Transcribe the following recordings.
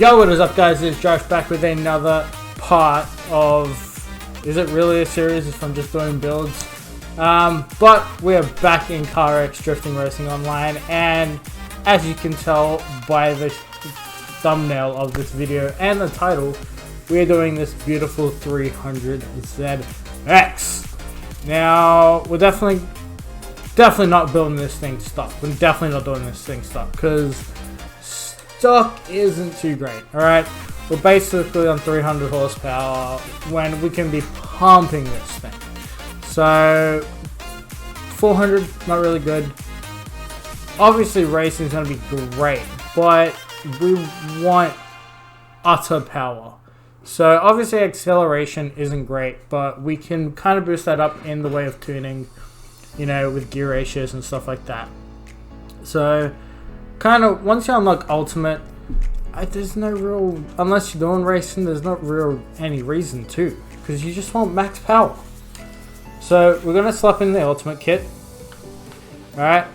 Yo, what is up guys, it's Josh back with another part of, is it really a series if I'm just doing builds? But we're back in CarX Drifting Racing Online, and as you can tell by the thumbnail of this video and the title, we're doing this beautiful 300ZX. Now, we're definitely not building this thing stock. We're definitely not doing this thing stock, because stock isn't too great, alright? We're basically on 300 horsepower when we can be pumping this thing. So, 400, not really good. Obviously, racing is going to be great, but we want utter power. So, obviously, acceleration isn't great, but we can kind of boost that up in the way of tuning, you know, with gear ratios and stuff like that. So, kind of, once you unlock ultimate, there's no real, unless you're doing racing, there's not real any reason to, because you just want max power. So we're going to slap in the ultimate kit. Alright,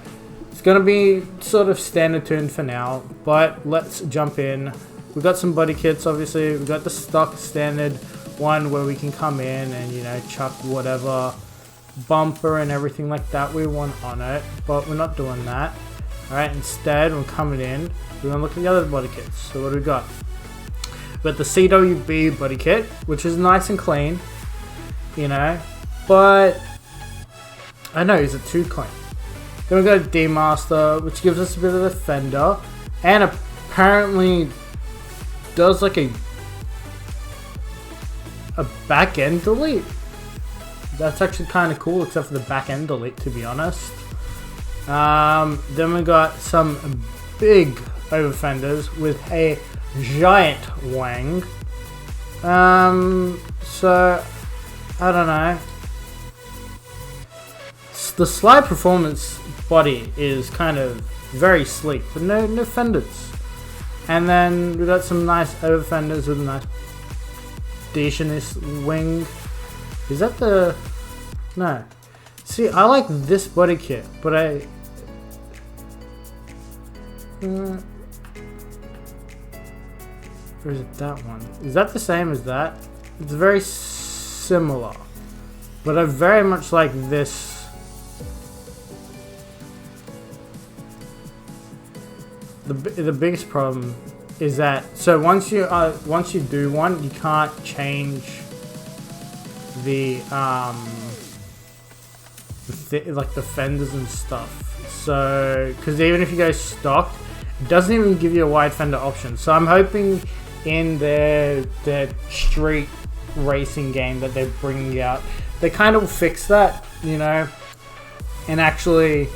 it's going to be sort of standard tuned for now, but let's jump in. We've got some body kits, obviously. We've got the stock standard one where we can come in and, you know, chuck whatever bumper and everything like that we want on it, but we're not doing that. Alright, instead we're coming in, we're going to look at the other body kits. So what do we got? We've got the CWB body kit, which is nice and clean, you know, but I know, is it too clean? Then we've got a D-Master, which gives us a bit of a fender, and apparently does like a back end delete. That's actually kind of cool, except for the back end delete, to be honest. Then we got some big over fenders with a giant wang. So I don't know. The slide performance body is kind of very sleek, but no fenders. And then we got some nice over fenders with a nice decent wing. Is that the... No. See, I like this body kit, but or is it that one? Is that the same as that? It's very similar, but I very much like this. The biggest problem is that, so once you do one, you can't change the like the fenders and stuff. So, because even if you go stock, it doesn't even give you a wide fender option. So I'm hoping in their street racing game that they're bringing out, they kind of fix that, you know, and actually,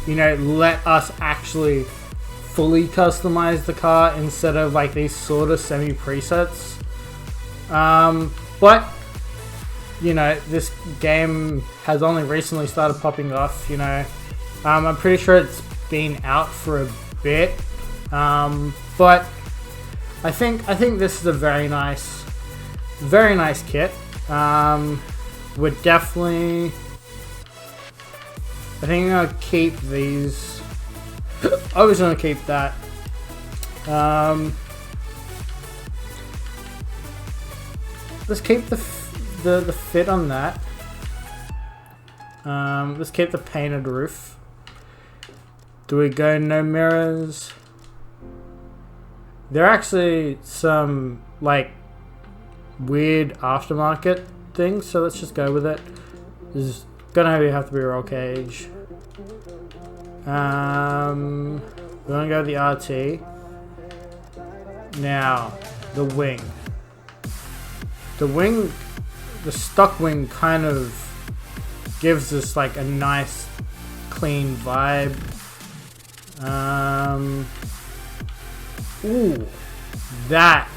you know, let us actually fully customize the car instead of like these sort of semi presets. But you know, this game has only recently started popping off, you know. I'm pretty sure it's been out for a bit, but I think this is a very nice kit. We're definitely, I think I'm gonna keep these. I was gonna keep that. Let's keep the fit on that. Let's keep the painted roof. Do we go no mirrors? There are actually some like weird aftermarket things, so let's just go with it. There's gonna have to be a roll cage. We're gonna go with the RT. Now, the wing. The stock wing kind of gives us like a nice clean vibe. Ooh, that.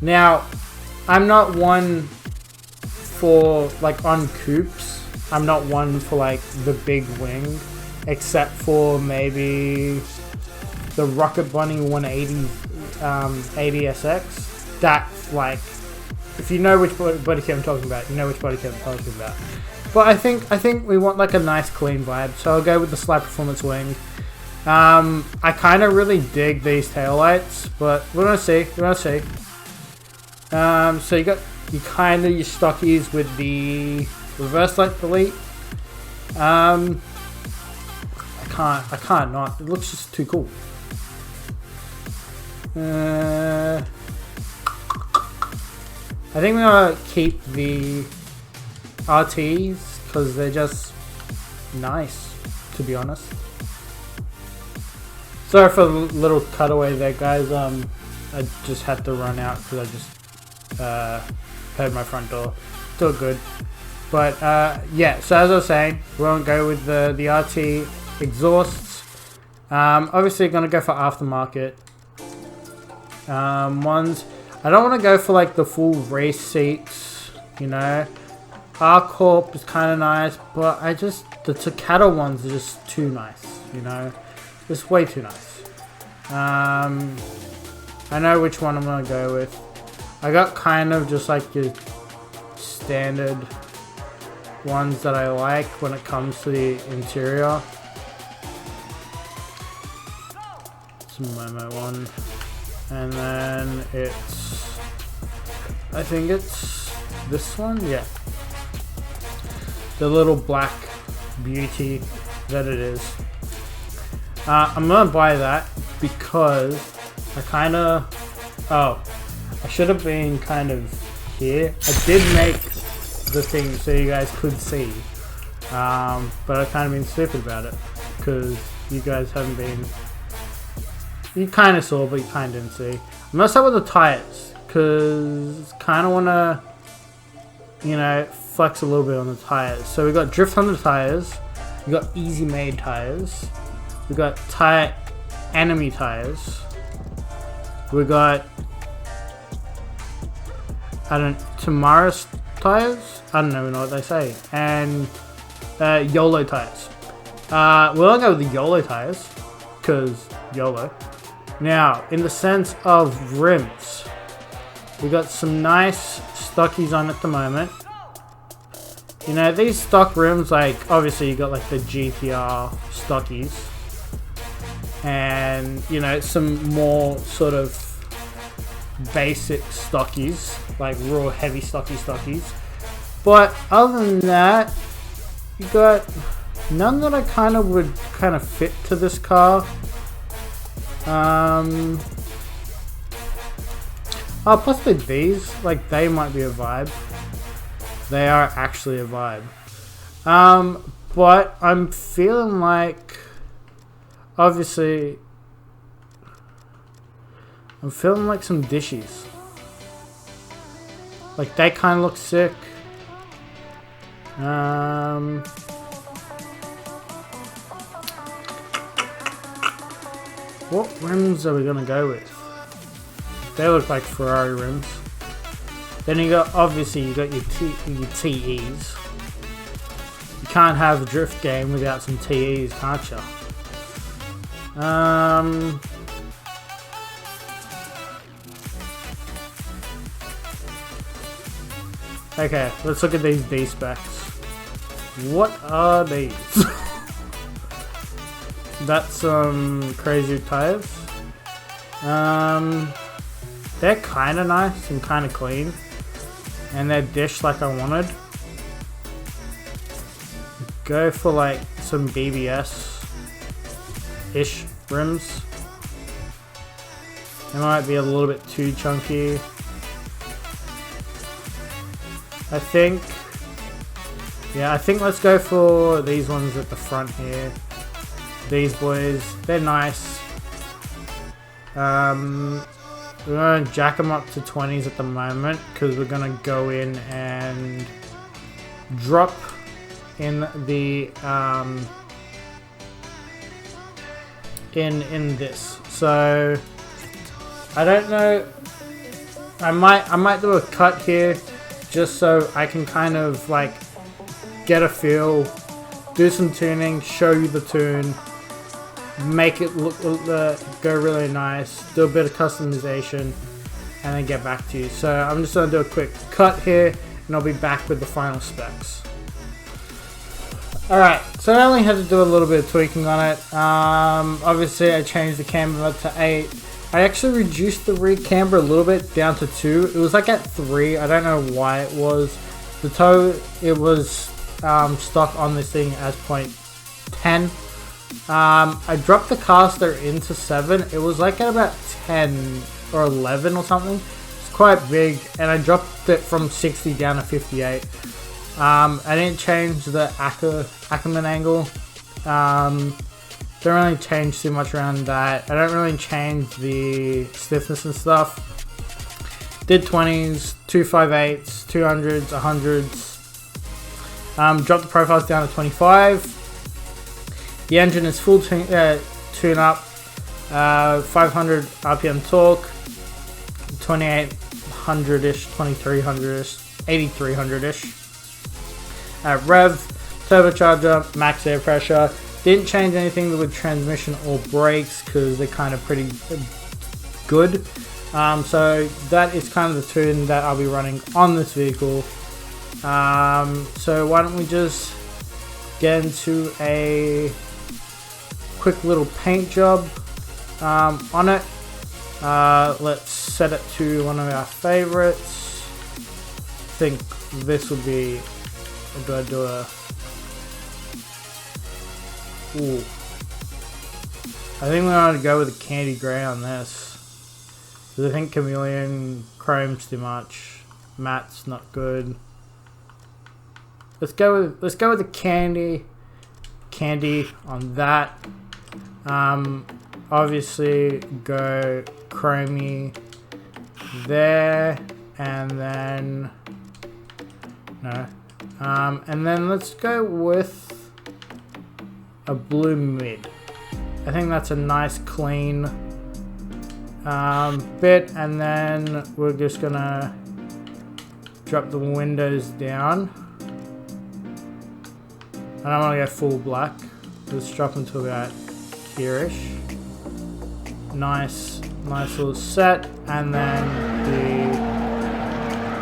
Now, I'm not one for like on coupes. I'm not one for like the big wing, except for maybe the Rocket Bunny 180 ADSX. That's like, if you know which body kit I'm talking about, you know which body kit I'm talking about. But I think we want like a nice clean vibe, so I'll go with the slide performance wing. I kind of really dig these taillights, but we're gonna see. So you got your stockies with the reverse light delete. I can't not. It looks just too cool. I think we're gonna keep the RTs because they're just nice, to be honest. Sorry for the little cutaway there, guys. I just had to run out because I just heard my front door. Still good. But yeah, so as I was saying, we won't go with the RT exhausts. Obviously gonna go for aftermarket ones. I don't want to go for like the full race seats, you know. R-Corp is kind of nice, but the Takata ones are just too nice, you know. Just way too nice. I know which one I'm gonna go with. I got kind of just like your standard ones that I like when it comes to the interior. It's a Momo one. And then I think it's this one, yeah. The little black beauty that it is. I'm gonna buy that because I should have been kind of here. I did make the thing so you guys could see, but I kind of been stupid about it because you guys haven't been. You kind of saw, but you kind of didn't see. I'm gonna start with the tires because kind of wanna, you know, flex a little bit on the tires. So we got Drift Thunder tires, we got Easy Made tires. We got Tire Enemy tires. We got Tomorrow's tires. I don't even know what they say. And YOLO tires. We'll go with the YOLO tires because YOLO. Now, in the sense of rims, we got some nice stockies on at the moment. You know, these stock rims, like obviously you got like the GTR stockies. And, you know, some more sort of basic stockies, like raw heavy stockies. But other than that, you got none that I would fit to this car. Possibly these, like they might be a vibe. They are actually a vibe. But I'm feeling like, obviously, I'm feeling like some dishes. Like they kind of look sick. What rims are we gonna go with? They look like Ferrari rims. Then you got your TEs. You can't have a drift game without some TEs, can't you? Okay, let's look at these D specs. What are these? That's some crazy tires. They're kind of nice and kind of clean, and they're dished like I wanted. Go for like some BBS-ish rims. They might be a little bit too chunky. I think let's go for these ones at the front here. These boys, they're nice. We're going to jack them up to 20s at the moment because we're going to go in and drop in the in this. So I don't know. I might do a cut here just so I can kind of like get a feel, do some tuning, show you the tune, make it look go really nice, do a bit of customization, and then get back to you. So I'm just going to do a quick cut here and I'll be back with the final specs. Alright, so I only had to do a little bit of tweaking on it. Obviously I changed the camber to 8. I actually reduced the rear camber a little bit down to 2. It was like at 3. I don't know why it was. The toe, it was stock on this thing as 0.10. I dropped the caster into 7. It was like at about 10 or 11 or something. It's quite big, and I dropped it from 60 down to 58. I didn't change the Ackerman angle. Don't really change too much around that. I don't really change the stiffness and stuff. Did 20s, 258s, 200s, 100s. Dropped the profiles down to 25. The engine is full tune up. 500 RPM torque. 2800-ish, 2300-ish, 8300-ish. Rev, turbocharger, max air pressure. Didn't change anything with transmission or brakes because they're kind of pretty good. So that is kind of the tune that I'll be running on this vehicle. So why don't we just get into a quick little paint job on it. Let's set it to one of our favorites. I think this would be, or do I do a, ooh, I think we're going to go with a candy grey on this, because I think chameleon chrome's too much, matte's not good. Let's go with the candy on that. Obviously go chromey there, and then no, and then let's go with a blue mid. I think that's a nice clean bit, and then we're just gonna drop the windows down. I don't want to go full black. Let's drop them to about here-ish. Nice little set, and then the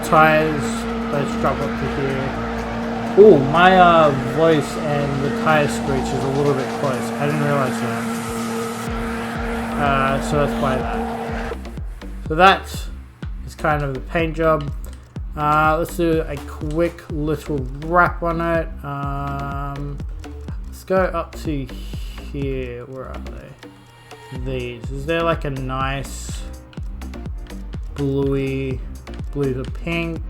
tires, let's drop up to here. Oh, my voice and the tire screech is a little bit close. I didn't realize that. So let's buy that. So that is kind of the paint job. Let's do a quick little wrap on it. Let's go up to here. Where are they? These. Is there like a nice bluey, blue to pink?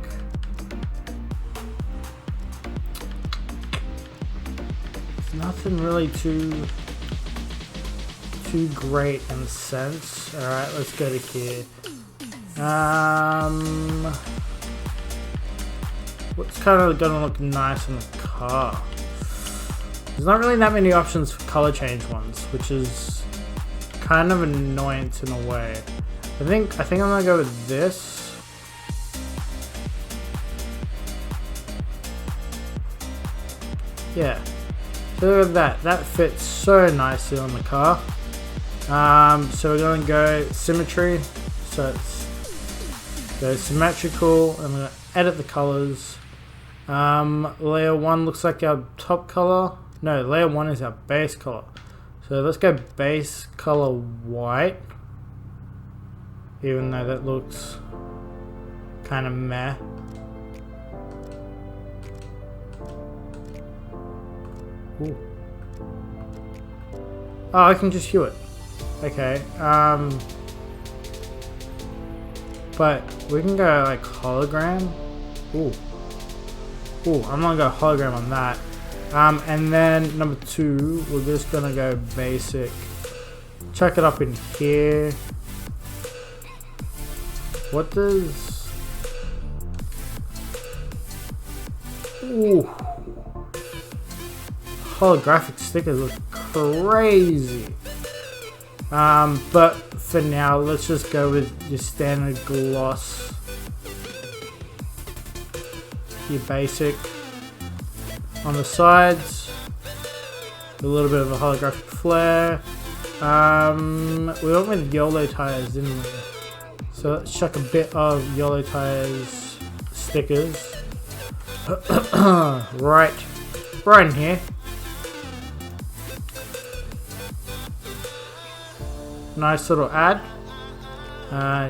It's nothing really too great in a sense. Alright, let's go to here. What's kind of gonna look nice in the car? There's not really that many options for color change ones, which is kind of annoyance in a way. I think I'm gonna go with this. Yeah. So look at that. That fits so nicely on the car. So we're gonna go symmetry. So it's go symmetrical. I'm gonna edit the colors. Layer 1 looks like our top color. No, layer 1 is our base color. So let's go base color white. Even though that looks kind of meh. Ooh. Oh, I can just hue it. Okay. But we can go like hologram. Ooh. Ooh, I'm gonna go hologram on that. And then number 2, we're just gonna go basic. Chuck it up in here. What does... Ooh. Holographic stickers look crazy. But for now, let's just go with your standard gloss. Your basic. On the sides, a little bit of a holographic flare. We went with YOLO tires, didn't we? So let's chuck a bit of YOLO tires stickers right in here. nice little ad.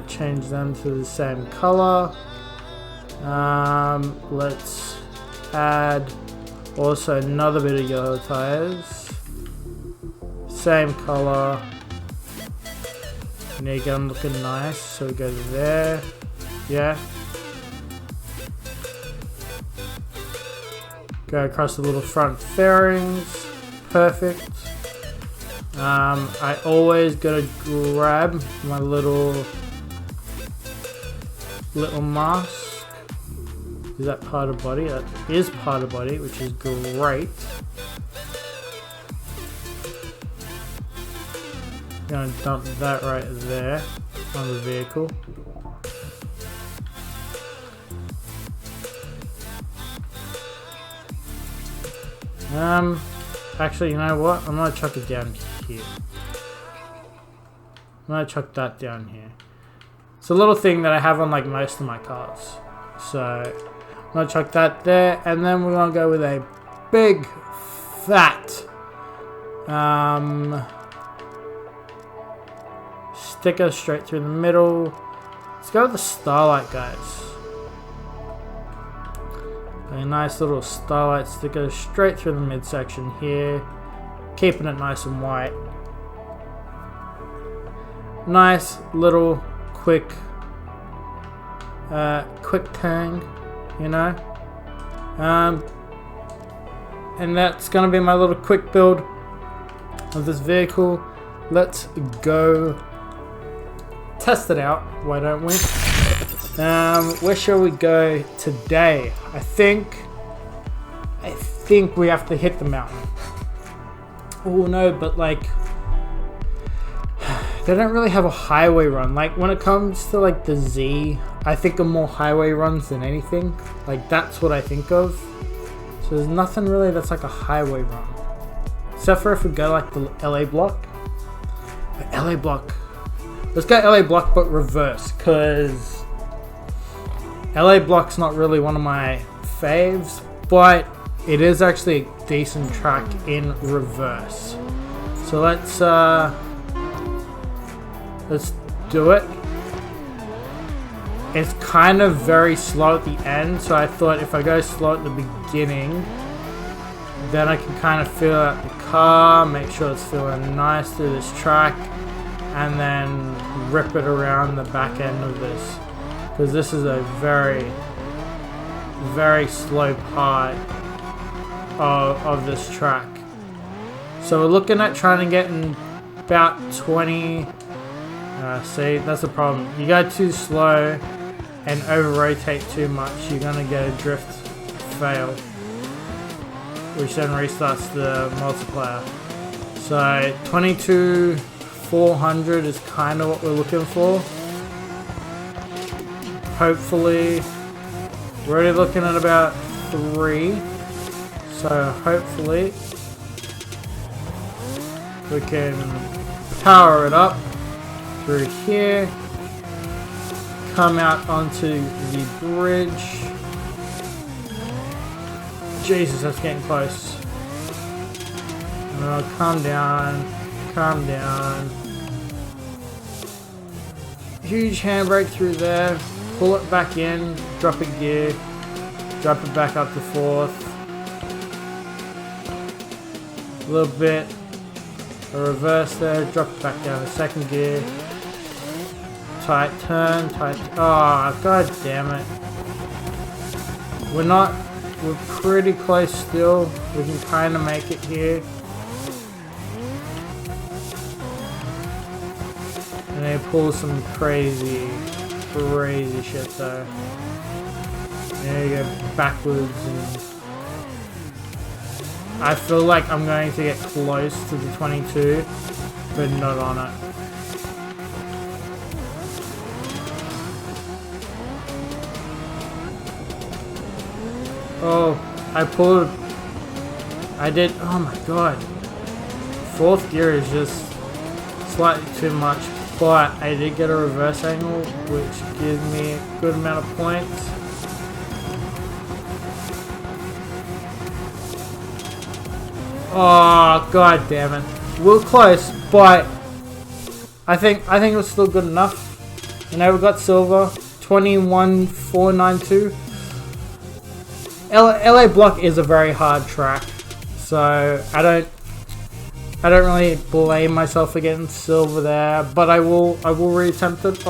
Change them to the same color. Let's add also another bit of yellow tires. Same color. There you go, I'm looking nice. So we go there. Yeah. Go across the little front fairings. Perfect. I always gotta grab my little mask. Is that part of body? That is part of body, which is great. Gonna dump that right there on the vehicle. Actually, you know what? I'm gonna chuck it down here. I'm gonna chuck that down here. It's a little thing that I have on like most of my cars. So I'm gonna chuck that there, and then we're gonna go with a big fat sticker straight through the middle. Let's go with the Starlight, guys. A nice little Starlight sticker straight through the midsection here, keeping it nice and white. Nice little quick turn, you know. And that's gonna be my little quick build of this vehicle. Let's go test it out. Why don't we? Where shall we go today? I think we have to hit the mountain. Oh no, but like they don't really have a highway run. Like when it comes to like the Z, I think of more highway runs than anything. Like that's what I think of. So there's nothing really that's like a highway run. Except for if we go like the LA block. The LA block. Let's go LA block but reverse, because LA block's not really one of my faves, but it is actually a decent track in reverse. So let's do it. It's kind of very slow at the end, so I thought if I go slow at the beginning, then I can kind of feel out the car, make sure it's feeling nice through this track, and then rip it around the back end of this. Because this is a very, very slow part of this track. So we're looking at trying to get in about 20. See, that's the problem. You go too slow and over rotate too much, you're gonna get a drift fail, which then restarts the multiplier. So 22,400 is kind of what we're looking for. Hopefully, we're already looking at about 3, so hopefully we can power it up through here, come out onto the bridge. Jesus, that's getting close. And I'll calm down, calm down. Huge handbrake through there. Pull it back in, drop a gear, drop it back up to 4th. A little bit, a reverse there, drop it back down to 2nd gear. Tight turn, tight, oh god damn it. We're pretty close still, we can kind of make it here. And they pull some crazy shit though. There you go, backwards, and I feel like I'm going to get close to the 22, but not on it. Oh, oh my god. 4th gear is just slightly too much. But I did get a reverse angle, which gives me a good amount of points. Oh, god damn it. We're close, but I think it was still good enough. You know, we got silver, 21,492. LA Block is a very hard track, so I don't really blame myself for getting silver there, but I will reattempt it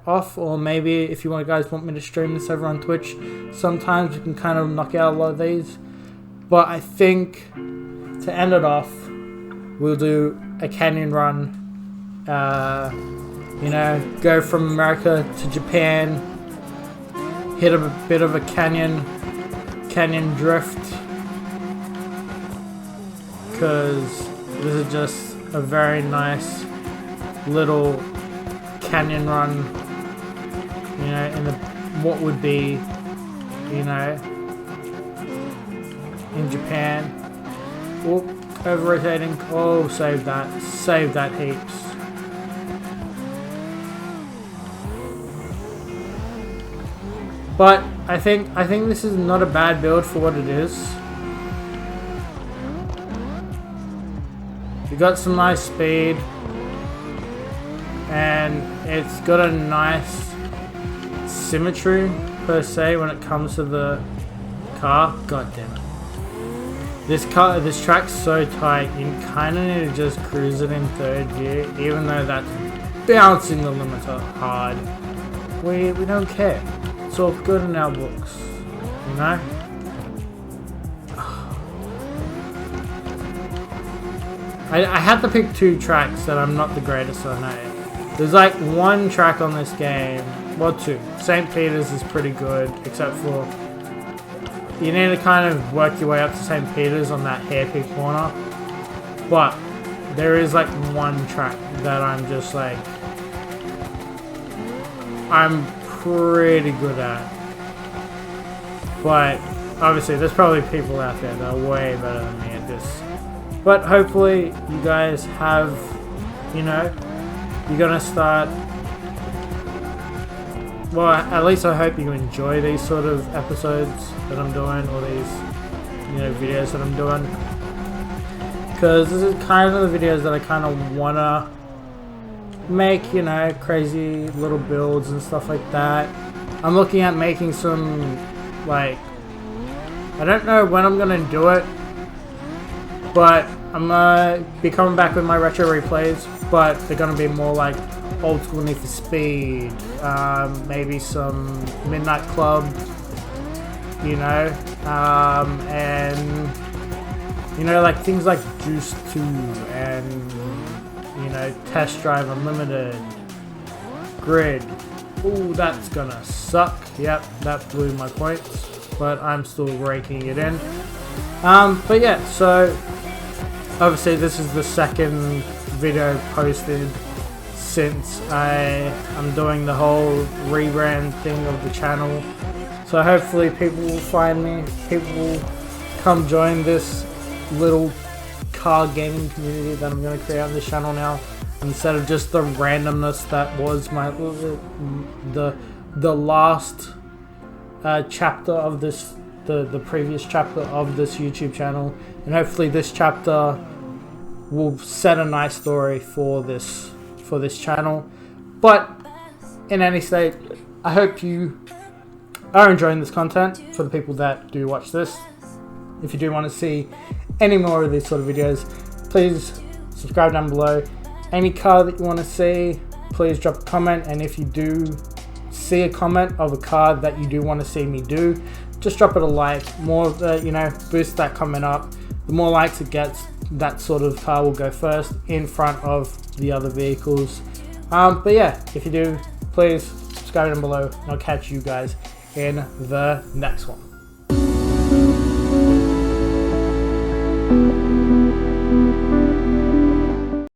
off, or maybe if you guys want me to stream this over on Twitch, sometimes we can kind of knock out a lot of these. But I think to end it off, we'll do a canyon run. You know, go from America to Japan, hit a bit of a canyon drift, because this is just a very nice little canyon run, you know, in what would be, you know, in Japan. Oh, over rotating. Oh, save that heaps. But I think this is not a bad build for what it is. You got some nice speed, and it's got a nice symmetry per se when it comes to the car. God damn it! This track's so tight. You kind of need to just cruise it in third gear, even though that's bouncing the limiter hard. We don't care. It's all good in our books, you know? I had to pick two tracks that I'm not the greatest on. There's like one track on this game, well, two. St. Peter's is pretty good, except for you need to kind of work your way up to St. Peter's on that hairpin corner. But there is like one track that I'm just like, I'm pretty good at. But obviously there's probably people out there that are way better than me at this. But hopefully you guys have, you know, you're gonna start, well, at least I hope you enjoy these sort of episodes that I'm doing, or these, you know, videos that I'm doing, because this is kind of the videos that I kind of wanna make, you know, crazy little builds and stuff like that. I'm looking at making some, like, I don't know when I'm gonna do it, but I'm gonna be coming back with my retro replays, but they're gonna be more like old school Need for Speed, maybe some Midnight Club, you know, and, you know, like things like Juice 2 and, you know, Test Drive Unlimited, Grid. Ooh, that's gonna suck. Yep, that blew my points, but I'm still raking it in. But yeah, so obviously this is the second video posted since I'm doing the whole rebrand thing of the channel. So hopefully people will find me, people will come join this little car gaming community that I'm going to create on this channel now, instead of just the randomness that was my the last chapter of this, the previous chapter of this YouTube channel. And hopefully this chapter will set a nice story for this channel. But in any state, I hope you are enjoying this content. For the people that do watch this, if you do want to see any more of these sort of videos, please subscribe down below. Any car that you want to see, please drop a comment, and if you do see a comment of a car that you do want to see me do, just drop it a like. More, you know, boost that comment up. The more likes it gets, that sort of car will go first in front of the other vehicles. But yeah, if you do, please subscribe down below, and I'll catch you guys in the next one.